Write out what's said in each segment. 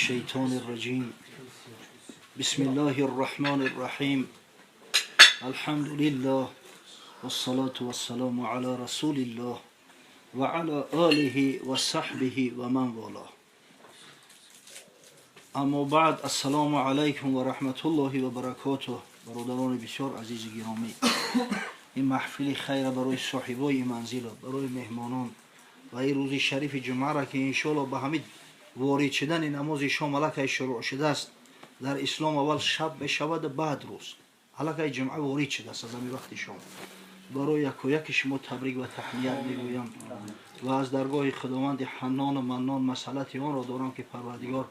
الشيطان الرجيم بسم الله الرحمن الرحيم الحمد لله والصلاة والسلام على رسول الله وعلى آله وصحبه ومن والاه اما بعد السلام علیکم و رحمت الله و برکاته. برادران بسیار عزیز گرامی، این محفل خیر برای صاحبای منزل، برای مهمانان و این روز شریف جمعه را که انشاءالله به همین وارد شدن نماز شام الکی شروع شده است. در اسلام اول شب بشود، بعد روز الکی جمعه وارد شده است. از همین وقت شام برای یک و یک شما تبریک و تحیت میگویم و از درگاه خداوند حنان و منان مسئلت آن را دارم که پروردگار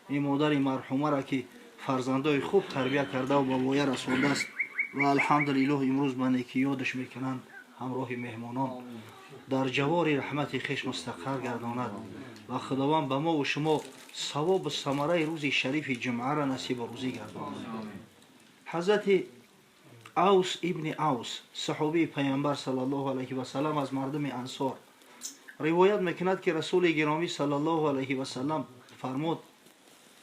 این مادر مرحومه را که فرزندای خوب تربیت کرده و با وای رسانده است و الحمدلله امروز به نیکی یادش میکنند، همراه مهمانان در جوار رحمت خویش مستقر گرداند و خداوند به ما و شما ثواب و ثمره روز شریف جمعه را نصیب و روزی گرداند. حضرت اوس ابن اوس صحابی پیامبر صلی الله علیه و سلم از مردم انصار روایت میکند که رسول گرامی صلی الله علیه و سلم فرمود: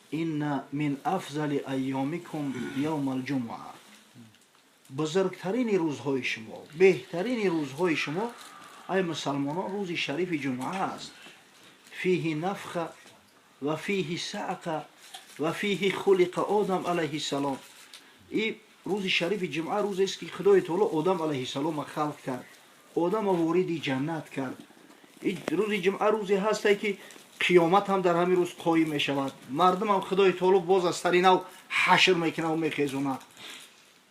این من افضل ایامکم یوم الجمعه، بزرگترین روزهای شما، بهترین روزهای شما ای مسلمانان روز شریف جمعه است. فیه نفخ و فیه صعق و فیه خلق آدم علیه السلام. این روز شریف جمعه روزی است که خدای تعالی آدم علیه السلام خلق کرد، آدم وارد جنت کرد. این روز جمعه روزی هست که قیامت هم در همین روز قایم می شود. مردم هم خدای تعالی باز از سر نو حشر میکنه و میخیزونه.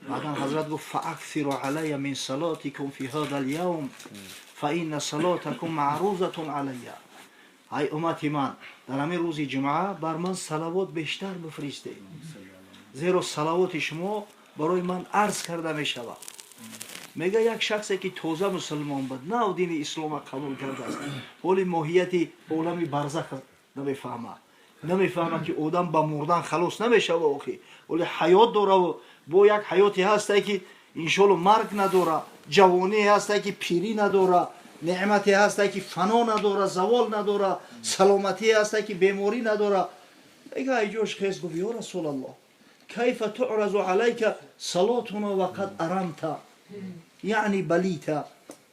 بعدا حضرت گفت: فاکثروا علی من صلاتکم فی هذا اليوم فان صلاتکم معروضه علی. ای امت من، در همین روز جمعه بر من صلوات بیشتر بفرستید، زیرا صلوات شما برای من عرض کرده می شود. میگه یک شخصی که تازه مسلمان بود، نه دین اسلام قبول کرده است، ولی ماهیت عالم برزخ نمیفهمه که آدم با مردن خلاص نمیشه و ولی حیات داره و با یک حیاتی هسته که انشالله مرگ نداره، جوانی هسته که پیری نداره، نعمتی هسته که فنا نداره، زوال نداره، سلامتی هسته که بیماری نداره. میگه ایجاش خیز گفت: یا رسول الله، کیف تعرض علیک صلاتنا وقد ارمت یعنی بلیتا.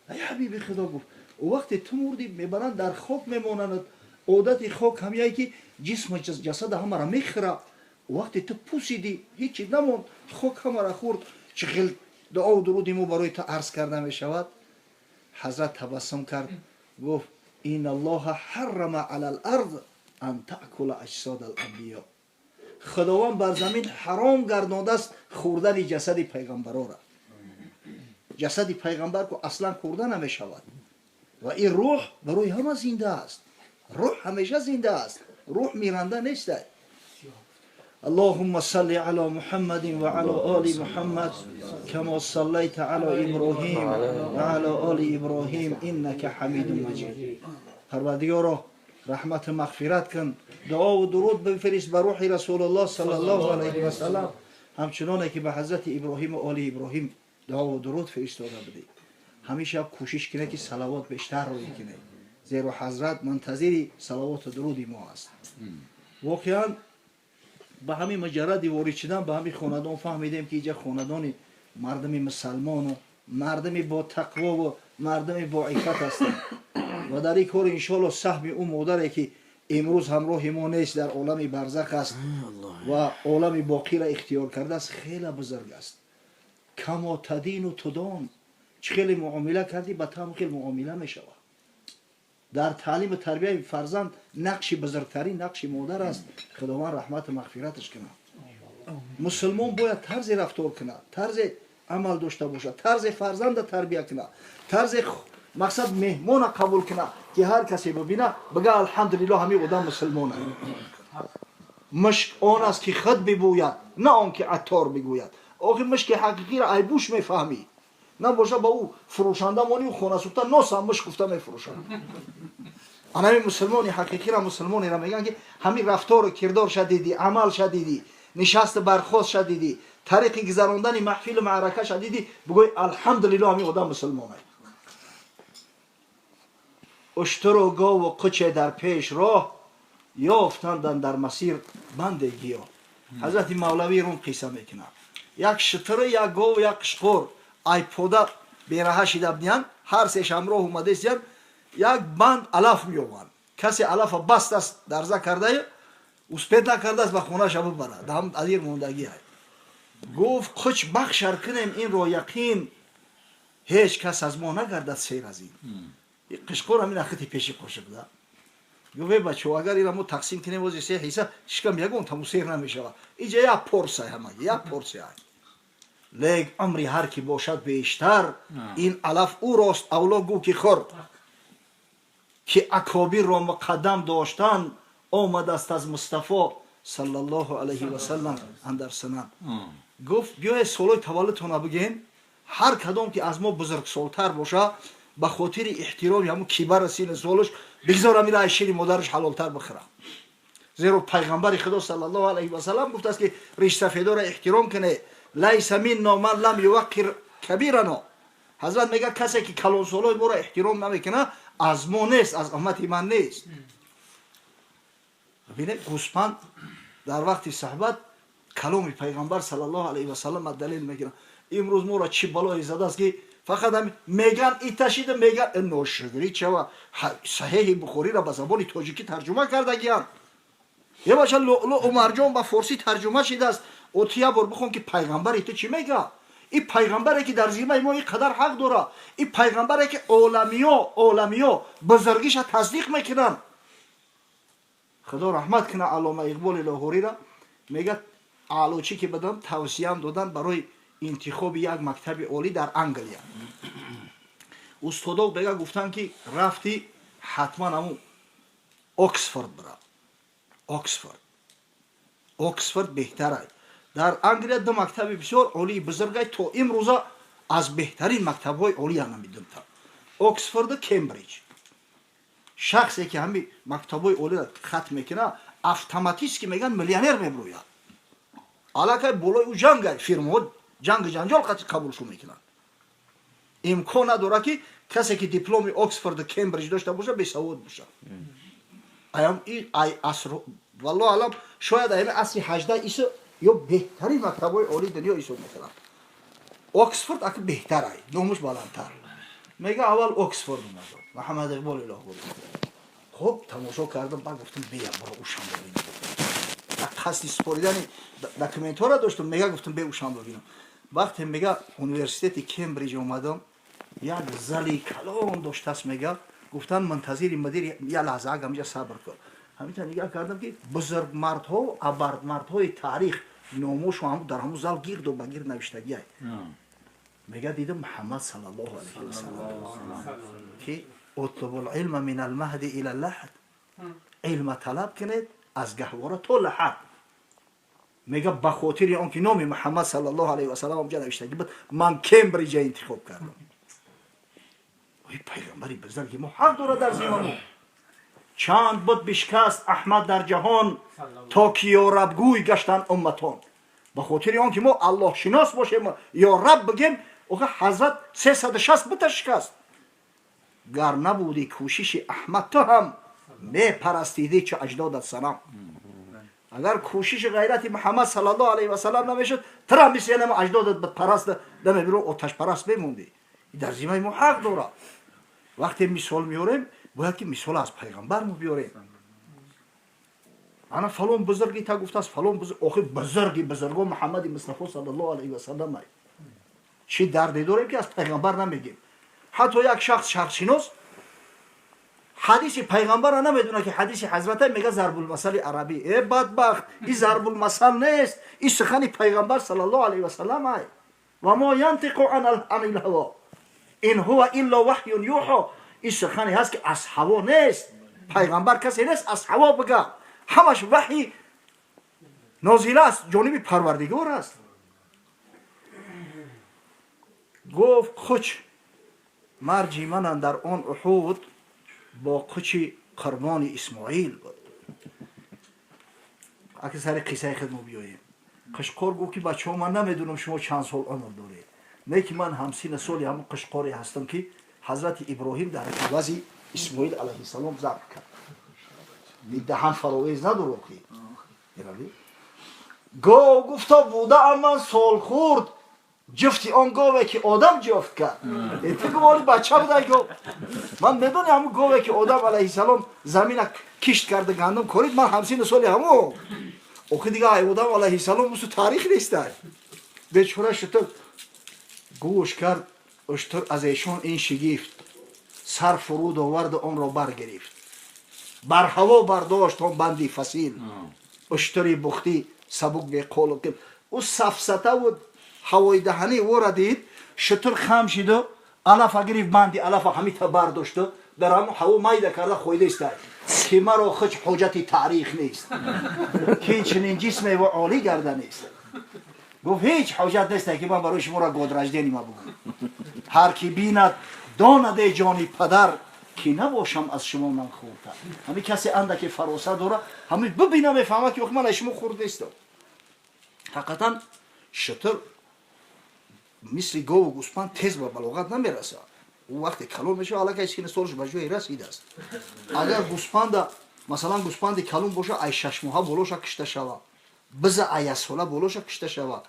ای حبیب خدا، گفت وقتی تو مردی میبرند در خاک میمانند. عادت خاک همیه که جسم جسد همه را میخوره. وقتی تو پوسیدی هیچی نموند، خاک همه را خورد. چقدر دعا و درودی ما برای تو عرض کرده میشود. حضرت تبسم کرد، گفت: این الله حرم علی الارض ان تأکل اجساد الانبیاء. خداوند بر زمین حرام گردانده است خوردن جسد پیغمبران را. جسد پیغمبر که اصلا خورده نمی شود. و این روح برای همه زنده است. روح همیشه زنده است، روح میرنده نیست. اللهم صل علی محمد و علی آل محمد کما صلیت علی ابراهیم و علی آل ابراهیم انک حمید مجید. پروردگارا رحمت مغفرت کن، دعا و درود بفرست بر روح رسول الله صلی الله علیه و سلم، همچنانه که به حضرت ابراهیم و آل ابراهیم دعا و درود فرستاده بودی. همیشه کوشش کنه که صلوات بیشتر روی کنه، زیرا حضرت منتظر صلوات و درود ما است. واقعا به همین مجرد وارد شدن به همین خاندان فهمیدیم که اینجا خاندان مردم مسلمان و مردم با تقوا و مردم با عفت هستند و در این کار انشالله سهم اون مادری که امروز همراه ما نیست، در عالم برزخ است و عالم باقی را اختیار کرده است، خیلی بزرگ است. کما تدین و تدان، چه خیلی معامله کردی به تام خیلی معامله می شود. در تعلیم تربیت فرزند نقش بزرگترین نقش مادر است. خداوند رحمت و مغفرتش کنه. مسلمان باید طرز رفتار کنه، طرز عمل داشته باشه، طرز فرزند تربیت کنه، طرز مقصد مهمان قبول کنه که هر کسی ببینه بگه الحمدلله همین آدم مسلمانه. مشک آن است که خود ببوید، نه آن که عطار بگوید. آخه مشک حقیقی را ای بوش میفهمی، نه باشه با او فروشنده مانی و خانه سوخته ناس هم مشک گفته میفروشند. همین مسلمانی حقیقی را مسلمانی را میگن که همین رفتار و کردار شدیدی، عمل شدیدی، نشست برخاست شدیدی، طریق گذراندن محفل و معرکه شدیدی، بگوی الحمدلله همین آدم مسلمانه. اشتر و گاو و قچه در پیش راه، یافتندند در مسیر بند گیاه. حضرت مولوی روم قصه میکنه یک شتر یک گاو یک قشقور ای پودا بیراه شده بودند هر سهش همراه اومده است یک بند علف میآورد کسی علف بست است درزه کرده اسپید نکرده است به خونه شب ببره دام ادیر موندگی است گفت کچ بخشر کنیم این رو یقین هیچ کس از ما نگردد سیر از این قشقور همین اختی پیشی قوشه بوده گفت بچه اگر این ما تقسیم کنیم وزی سه حیثه شکم یکون تمو سیر نمیشه اینجا یک پرسه همه یک پرسه لیک عمری هر کی باشد بیشتر این علف او راست اولا گو که خور که اکابیر را مقدم داشتن آمد است از مصطفی صلی الله علیه و سلم اندر سنن گفت بیای سالای تولدتون بگین هر کدام که از ما بزرگ سالتر باشه به خاطر احترام همون کبر سین سالش بگذارم میره شیر مادرش حلالتر بخوره زیرا پیغمبر خدا صلی الله علیه و سلم گفت است که ریش سفیدا را احترام کنه لیس منا من لم یوقر کبیرنا حضرت میگه کسی که کلان سالای ما را احترام نمیکنه از ما نیست از امت من نیست ببینید گوسپند در وقت صحبت کلام پیغمبر صلی الله علیه و سلم دلیل میگیره امروز ما را چی بلایی زده است که فقط هم میگن ای تشیده میگن نوشگری چه و صحیح بخاری را به زبان تاجیکی ترجمه کرده گیان یه باشه لؤلؤ و مرجان به فارسی ترجمه شده است اوتیا بر بخون که پیغمبر تو چی میگه این پیغمبری که در زیمه ما این قدر حق داره این پیغمبری که عالمیا بزرگیش تصدیق میکنن خدا رحمت کنه علامه اقبال لاهوری را میگه علوچی که بدم توصیه هم دادن برای انتخاب یک مکتب عالی در انگلیا استادا بگه گفتن که رفتی حتما همون اکسفورد برا اکسفورد بهتره در انگلیا دو مکتب بسیار عالی بزرگه تا امروزه از بهترین مکتب های عالی هم میدونم اکسفورد و کمبریج شخصی که همین مکتب های عالی را ختم میکنه اتوماتیک که میگن میلیونر میبروید علاقه بالای او جنگ فیرما جنگ جنجال قبول شو میکنن امکان نداره که کسی که دیپلم اکسفورد و کمبریج داشته باشه بی سواد باشه ایام این عصر والله علم شاید این عصر 18 ایسو یا بهترین مکتبای عالی دنیا ایسو میکنن اکسفورد اگه بهتره نموش بالاتر میگه اول اکسفورد اومد محمد اقبال لاهوری خب تماشا کردم بعد گفتم بیا برو اوشم ببینم قصد سپاریدن دکومنت ها را داشتم میگه گفتم بیا اوشم ببینم وقتی میگه یونیورسیته کمبریج اومدم یک زلی کلان داشت است میگه گفتن منتظر مدیر یه لحظه اگه صبر کن همینطور نگاه کردم که بزرگ مردها و ابرد مردهای تاریخ ناموش و هم در همون زال گیرد و بگیر نوشتگی های میگه دیدم محمد صلی الله علیه و سلم که اطلب العلم من المهد الى اللحد علم طلب کنید از گهواره تا لحد میگه به خاطر آنکه نام محمد صلی الله علیه و سلم اونجا نوشتگی بود من کمبریج انتخاب کردم وی پیغمبری بزرگی ما حق داره در زیممون چند بود بشکست احمد در جهان تا که یا رب گوی گشتن امتان به خاطر آنکه ما الله شناس باشیم یا رب بگیم اوه حضرت 360 بود شکست گر نبودی کوشش احمد تو هم می پرستیدی چه اجدادت سلام اگر کوشش غیرت محمد صلی الله علیه و سلم نمیشد ترا مثل ما اجدادت به پرست دم بیرون آتش پرست بموندی در زمینه ما حق داره وقتی مثال میاریم باید که مثال از پیغمبر مو بیاریم انا فلان بزرگی تا گفته است فلان بزرگ آخه بزرگا محمد مصطفی صلی الله علیه و سلم چی دردی داریم که از پیغمبر نمیگیم حتی یک شخص شناس حدیث پیغمبر را نمیدونه که حدیث حضرت میگه ضرب المثل عربی ای بدبخت این ضرب المثل نیست این سخن پیغمبر صلی الله علیه و سلم است و ما ینطق عن الهوا این هو الا وحی یوحی این سخنی هست که از هوا نیست پیغمبر کسی نیست از هوا بگه همش وحی نازل است جانب پروردگار است گفت خچ مرجی من در آن احود با قچ قربان اسماعیل بود اگه سر قصه خود بیاییم قشقار گفت که بچه ها من نمیدونم شما چند سال عمر دارید نه که من همسین سالی همون قشقاری هستم که حضرت ابراهیم در عوض اسماعیل علیه السلام ذبح کرد دهان فراویز نداره که گاو گفتا بوده من سال خورد جفتی آن گاوه که آدم جفت کرد تو گوالی بچه بوده گاو من میدونی همون گاوه که آدم علیه السلام زمین کشت کرده گندم کارید من همسین سالی همون اوخی دیگه آدم علیه السلام بسو تاریخ نیسته بیچاره شتر گوش کرد اشتر از ایشان این شگیفت سر فرود آورد آن را برگرفت بر هوا برداشت آن بندی فسیل اشتری بختی سبک به قول و قل او سفسته و هوای دهنی او را دید شتر خم شد و علف گرفت بندی علف همی تا برداشت و در همون هوا میده کرده خویده است که مرا خود حجت تاریخ نیست که چنین جسم و عالی گرده نیست گفت هیچ حجت نیست که من برای شما را گودرجدینی ما بگم هر کی بیند دانده جانی پدر که نباشم از شما من خورتر همین کسی اندکی فراسه داره همین ببینه میفهمه که من از شما خورده است حقیقتا شتر مثل گاو و گوسپند تیز به بلاغت نمیرسه او وقتی کلون میشه حالا که اسکین سالش به جای رسیده است اگر گوسپند مثلا گوسپند کلون باشه ای 6 ماه بلوش کشته شوه بزه ای ساله بلوش کشته شوه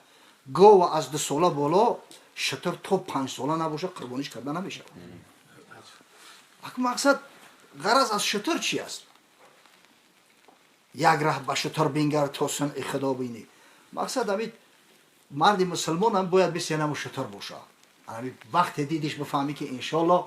گاو از 2 ساله بالا شتر تا 5 ساله نباشه قربانیش کرده نمیشه مقصد غرض از شتر چی است یک ره به شتر بینگر تا صنع خدا بینی مقصد همین مرد مسلمان هم باید بسیار نمو شتر باشه وقت دیدیش بفهمی که انشالله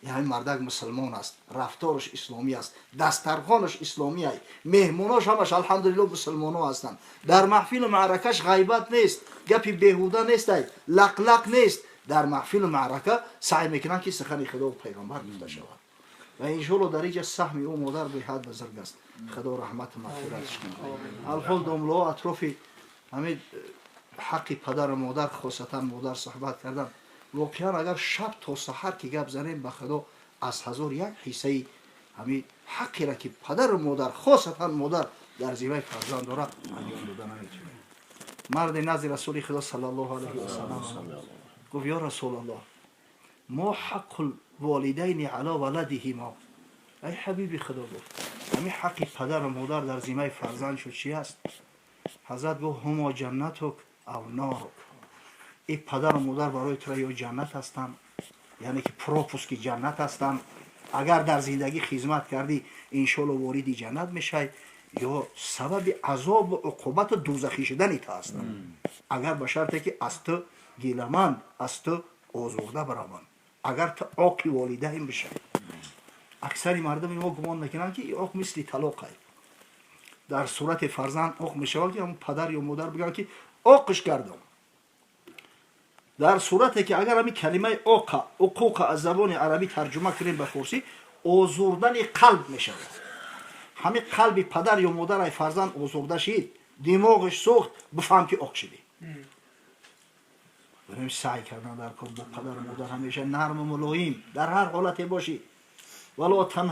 یعنی مردک مسلمان است رفتارش اسلامی است دسترخوانش اسلامی است مهموناش همش الحمدلله مسلمان ها هستند در محفل معرکش غیبت نیست گپی بیهوده نیست لق نیست در محفل معرکه سعی میکنن که سخن خدا و پیغمبر گفته شود و انشالله در اینجا سهم او مادر به حد بزرگ است خدا رحمت و مغفرتش کنه الحال دامله ها اطراف همین حق پدر و مادر خاصتا مادر صحبت کردن واقعا اگر شب تا سحر که گپ زنیم به خدا از 1001 حصه همین حقی را که پدر و مادر خاصتا مادر در زیبای فرزند داره انجام دادن نمیتونه مرد نزد رسول خدا صلی الله علیه و سلم گفت یا رسول الله ما حق الوالدین علی ولدهما ای حبیبی خدا گفت همین حق پدر و مادر در زیمه فرزند شد چی است حضرت گفت هما جنتک او نارک این پدر و مادر برای تو یا جنت هستند یعنی که پروپوس جنت هستند اگر در زندگی خدمت کردی انشالله وارد جنت میشی یا سبب عذاب و عقوبت دوزخی شدن تو هستند اگر به شرطی که از تو گیلمند از تو آزرده بروند اگر تو عاق والدین بشی اکثر مردم ما گمان میکنن که این عاق مثل طلاق است در صورت فرزند عاق میشه که همون پدر یا مادر بگن که عاقش کردم در صورتی که اگر همین کلمه عقوق از زبان عربی ترجمه کنیم به فارسی آزردن قلب میشه همین قلب پدر یا مادر فرزند آزرده شد دماغش سوخت بفهم که عاق شدی بریم سعی کردن در کار با پدر و مادر همیشه نرم و ملایم در هر حالتی باشی ولو تنها